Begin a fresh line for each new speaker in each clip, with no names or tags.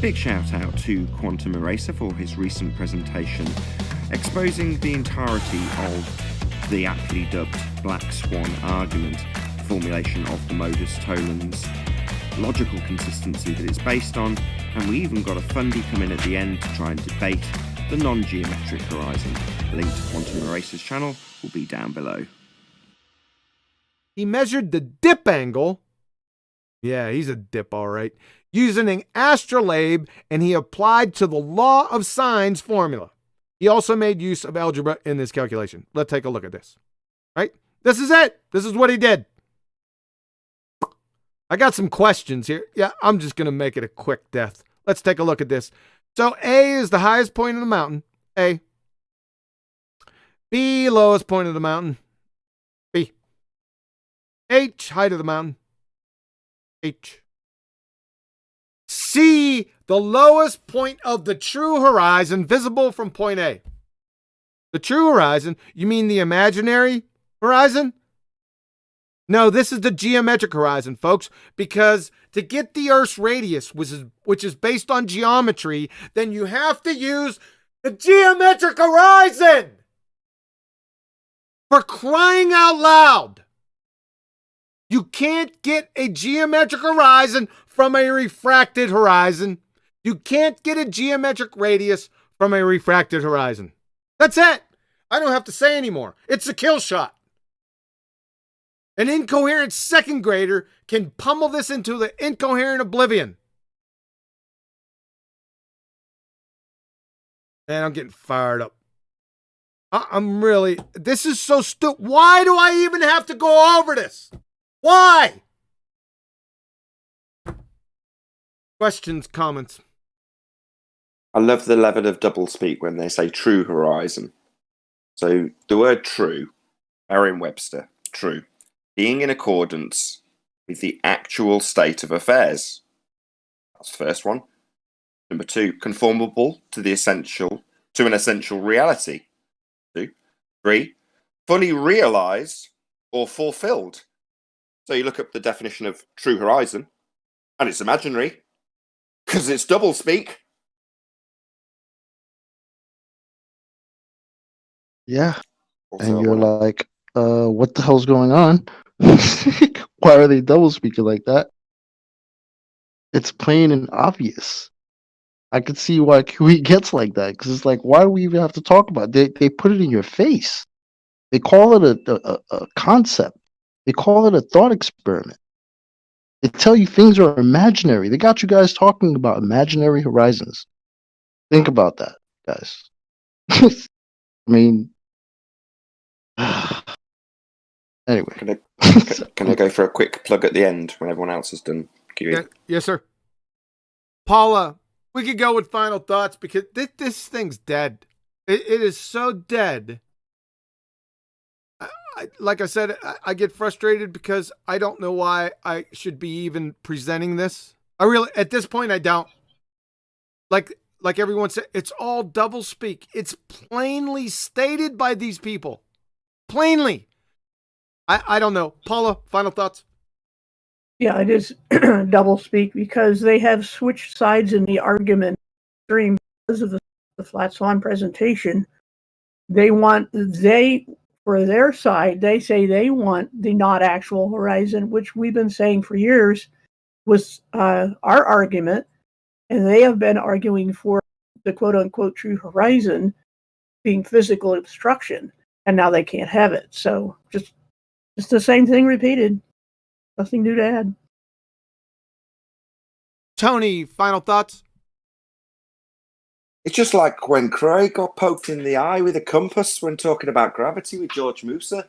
Big shout out to Quantum Eraser for his recent presentation exposing the entirety of the aptly dubbed Black Swan argument, the formulation of the modus tollens, logical consistency that it's based on, and we even got a fundy come in at the end to try and debate the non-geometric horizon. Link to Quantum Eraser's channel will be down below.
He measured the dip angle. Yeah, he's a dip, all right. Using an astrolabe, and he applied to the law of sines formula. He also made use of algebra in this calculation. Let's take a look at this. Right? This is it. This is what he did. I got some questions here. Yeah, I'm just going to make it a quick death. Let's take a look at this. So A is the highest point of the mountain. A. B, lowest point of the mountain. B. H, height of the mountain. H. C, the lowest point of the true horizon visible from point A. The true horizon, you mean the imaginary horizon? No, this is the geometric horizon, folks, because to get the Earth's radius, which is based on geometry, then you have to use the geometric horizon. For crying out loud. You can't get a geometric horizon from a refracted horizon. You can't get a geometric radius from a refracted horizon. That's it. I don't have to say anymore. It's a kill shot. An incoherent second grader can pummel this into the incoherent oblivion. Man, I'm getting fired up. I'm really, this is so stupid. Why do I even have to go over this? Why? Questions, comments?
I love the level of doublespeak when they say true horizon. So the word true, Merriam-Webster, true, being in accordance with the actual state of affairs. That's the first one. Number two, conformable to an essential reality. 2. 3, fully realized or fulfilled. So you look up the definition of true horizon, and it's imaginary, because it's doublespeak.
Yeah.
Also,
And you're like, what the hell's going on? Why are they double speaking like that? It's plain and obvious. I could see why QE gets like that, because it's like, why do we even have to talk about it? They put it in your face. They call it a concept. They call it a thought experiment. They tell you things are imaginary. They got you guys talking about imaginary horizons. Think about that, guys. I mean, anyway.
Can I go for a quick plug at the end when everyone else has done QE?
Yeah, yes, sir. Paula, we could go with final thoughts because this thing's dead. It is so dead. Like I said, I get frustrated because I don't know why I should be even presenting this. I really, at this point, I don't. Like everyone said, it's all double speak. It's plainly stated by these people. Plainly. I don't know. Paula, final thoughts?
Yeah, it is double speak because they have switched sides in the argument stream because of the Flat Swan presentation. For their side, they say they want the not actual horizon, which we've been saying for years was our argument. And they have been arguing for the quote unquote true horizon being physical obstruction. And now they can't have it. So just the same thing repeated. Nothing new to add.
Tony, final thoughts?
It's just like when Craig got poked in the eye with a compass when talking about gravity with George Musa.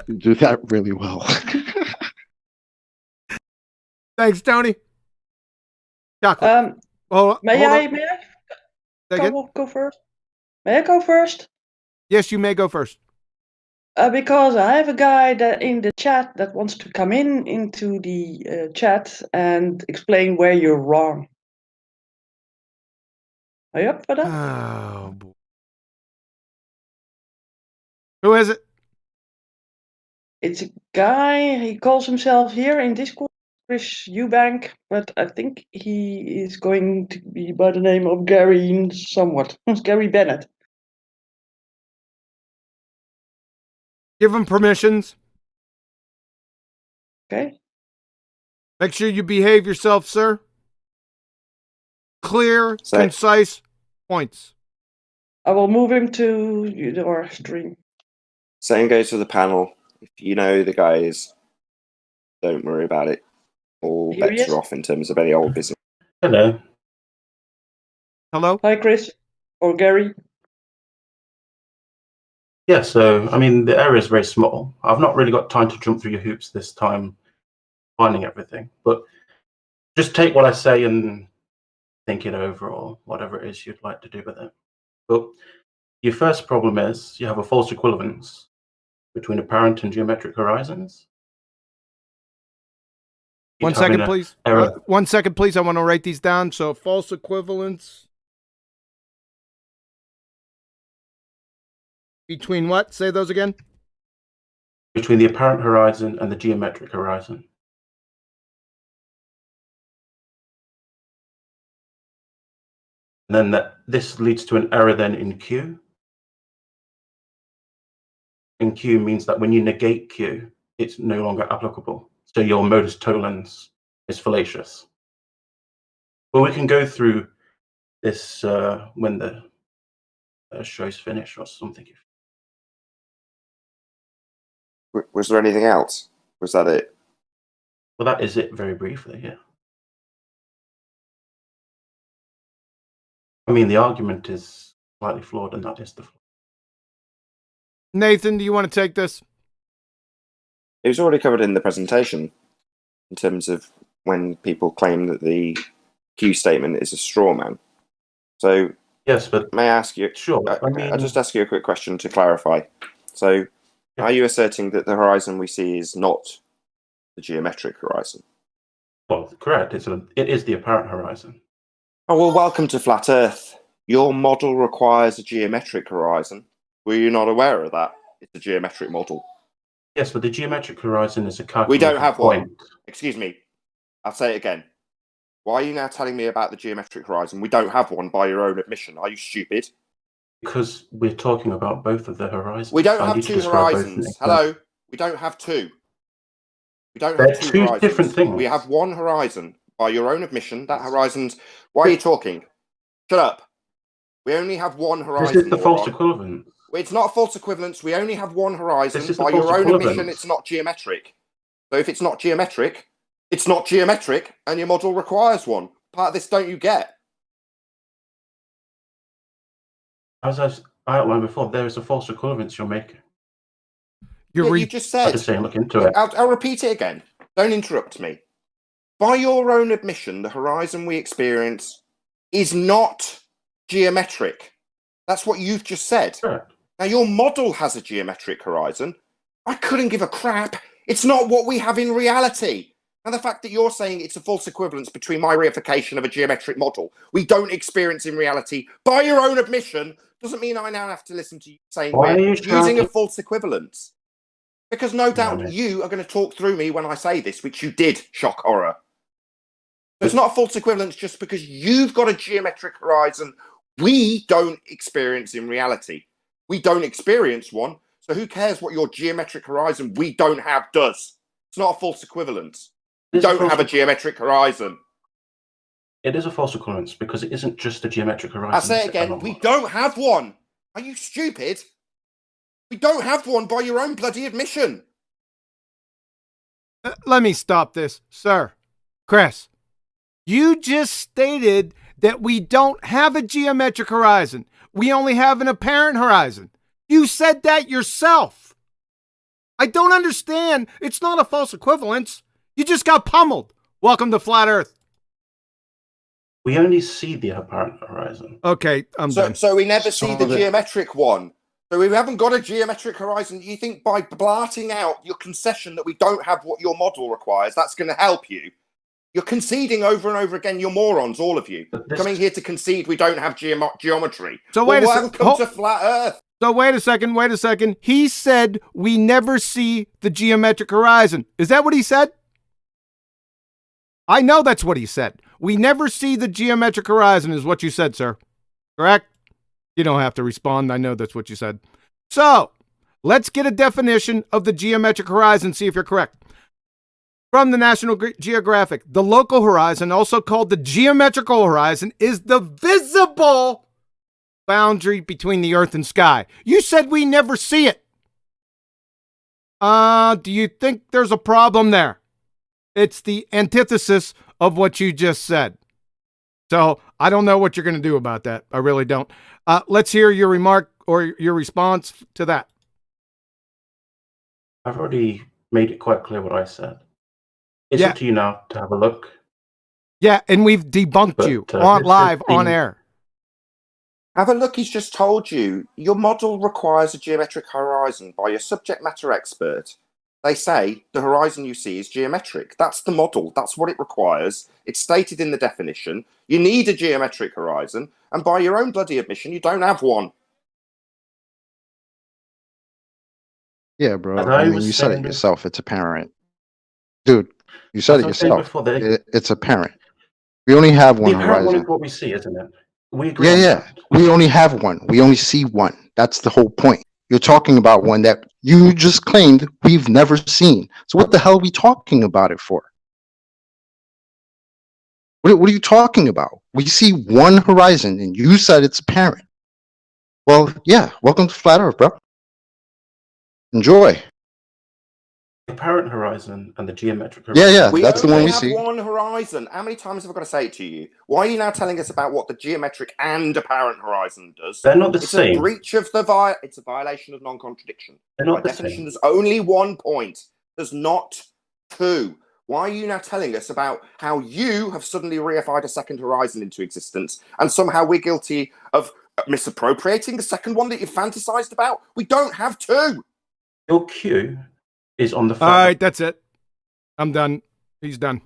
You do that really well.
Thanks, Tony. Chocolate.
May I go first? May I go first?
Yes, you may go first.
Because I have a guy that in the chat that wants to come into the chat and explain where you're wrong. Are you up for that?
Oh, boy. Who is it?
It's a guy, he calls himself here in Discord Chris Eubank, but I think he is going to be by the name of Gary somewhat. Gary Bennett.
Give him permissions.
Okay.
Make sure you behave yourself, sir. Clear,
So-
concise points.
I will move him to your stream.
Same goes for the panel. If you know the guys, don't worry about it. All
Here he
bets
is.
are off in terms of any old business.
Hello.
Hello?
Hi, Chris. Or Gary.
Yeah, so, I mean, the area is very small. I've not really got time to jump through your hoops this time, finding everything. But just take what I say and think it over, or whatever it is you'd like to do with it. But your first problem is you have a false equivalence between apparent and geometric horizons. You'd
1
have
second,
an
please.
error.
1 second, please. I want to write these down. So false equivalence between what? Say those again.
Between the apparent horizon and the geometric horizon. And then this leads to an error then in Q. And Q means that when you negate Q, it's no longer applicable. So your modus tollens is fallacious. But we can go through this when the show's finished or something.
Was there anything else? Was that it?
Well, that is it very briefly, yeah. I mean, the argument is slightly flawed, and that is the flaw.
Nathan, do you want to take this?
It was already covered in the presentation in terms of when people claim that the Q statement is a straw man. So
Yes, but
may I ask you?
sure. I mean,
I'll just ask you a quick question to clarify. So,
Yeah.
are you asserting that the horizon we see is not the geometric horizon?
well, correct. It is the apparent horizon.
Oh well, welcome to Flat Earth. Your model requires a geometric horizon. Were you not aware of that? It's a geometric model.
Yes, but the geometric horizon is a calculated
We don't have
point.
one. Excuse me. I'll say it again. Why are you now telling me about the geometric horizon? We don't have one by your own admission. Are you stupid?
Because we're talking about both of the horizons.
We don't
I
have
need to
two
describe both
horizons.
things.
Hello? We don't have two. We don't
They're
have two
two
horizons.
different things.
We have one horizon. By your own admission, that horizon's... Why are you talking? Shut up. We only have one horizon.
This is the false
moron.
equivalence.
It's not a false equivalence. We only have one horizon.
This is the
By your
false
own
equivalence.
admission, it's not geometric. So if it's not geometric, it's not geometric, and your model requires one. Part of this don't you get?
As I outlined before, there is a false equivalence you're making.
You're
You just
I'm
said.
just saying, look into it.
I'll repeat it again. Don't interrupt me. By your own admission, the horizon we experience is not geometric. That's what you've just said.
Correct.
Now, your model has a geometric horizon. I couldn't give a crap. It's not what we have in reality. And the fact that you're saying it's a false equivalence between my reification of a geometric model we don't experience in reality, by your own admission, doesn't mean I now have to listen to you saying
Why
we're
are you
using
shouting?
a false equivalence. Because no doubt
mate.
you are going to talk through me when I say this, which you did, shock horror. So it's not a false equivalence just because you've got a geometric horizon we don't experience in reality. We don't experience one, so who cares what your geometric horizon we don't have does? It's not a false equivalence. We
It is a
don't
false
have a geometric horizon.
It is a false equivalence because it isn't just a geometric horizon.
I'll say it
it's
again,
a-
we don't have one. Are you stupid? We don't have one by your own bloody admission.
Let me stop this, sir. Chris, you just stated that we don't have a geometric horizon. We only have an apparent horizon. You said that yourself. I don't understand. It's not a false equivalence. You just got pummeled. Welcome to Flat Earth.
We only see the apparent horizon.
Okay, I'm done.
So we never see the
So
geometric one. So we haven't got a geometric horizon. You think by blarting out your concession that we don't have what your model requires, that's going to help you? You're conceding over and over again. You're morons, all of you.
But this-
Coming here to concede we don't have geometry.
So wait a sec-
welcome
hold-
to Flat Earth.
So wait a second. He said we never see the geometric horizon. Is that what he said? I know that's what he said. We never see the geometric horizon is what you said, sir. Correct? You don't have to respond. I know that's what you said. So, let's get a definition of the geometric horizon, see if you're correct. From the National Geographic, the local horizon, also called the geometrical horizon, is the visible boundary between the earth and sky. You said we never see it. Do you think there's a problem there? It's the antithesis of what you just said. So I don't know what you're going to do about that. I really don't. Let's hear your remark or your response to that.
I've already made it quite clear what I said. It's
Yeah.
up to you now to have a look.
Yeah, and we've debunked
But,
you
this is
live on
the-
air.
Have a look, he's just told you. Your model requires a geometric horizon by a subject matter expert. They say the horizon you see is geometric. That's the model. That's what it requires. It's stated in the definition. You need a geometric horizon, and by your own bloody admission, you don't have one.
Yeah, bro.
As
I
I
mean,
was
you said it
saying-
yourself. It's apparent. Dude, you said
As
it
I was saying
yourself.
before,
It's apparent. We only have one
the apparent one
horizon.
is what we see, isn't it? We agree
Yeah,
on
yeah.
that.
We only have one. We only see one. That's the whole point. You're talking about one that you just claimed we've never seen. So what the hell are we talking about it for? What are you talking about? We see one horizon, and you said it's apparent. Well, yeah. Welcome to Flat Earth, bro. Enjoy.
The apparent horizon and the geometric
Yeah,
horizon.
yeah.
We
That's the
only
one we
have
see.
one horizon. How many times have I got to say it to you? Why are you now telling us about what the geometric and apparent horizon does?
They're not the
It's
same.
a breach of the it's a violation of non-contradiction.
They're
By
not the
definition,
same.
there's only 1 point. There's not 2. Why are you now telling us about how you have suddenly reified a second horizon into existence, and somehow we're guilty of misappropriating the second one that you fantasized about? We don't have 2.
Your Q is on the
All
flat.
right, that's it. I'm done. He's done.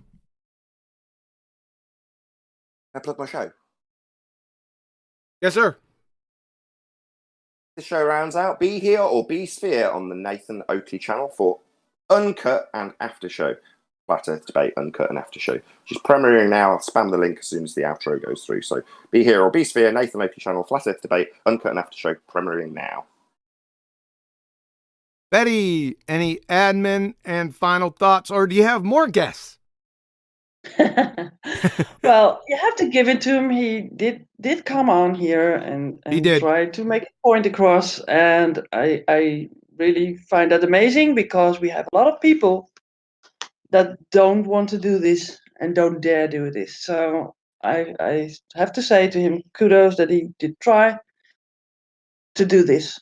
I plug my show.
Yes, sir.
The show rounds out. Be here or be sphere on the Nathan Oakley channel for uncut and after show. Flat Earth Debate, uncut and after show. Which is premiering now. I'll spam the link as soon as the outro goes through. So be here or be sphere, Nathan Oakley channel, Flat Earth Debate, uncut and after show, premiering now.
Betty, any admin and final thoughts, or do you have more guests?
Well, you have to give it to him. He did come on here and
He did.
try to make a point across, and I really find that amazing because we have a lot of people that don't want to do this and don't dare do this. So I have to say to him, kudos that he did try to do this.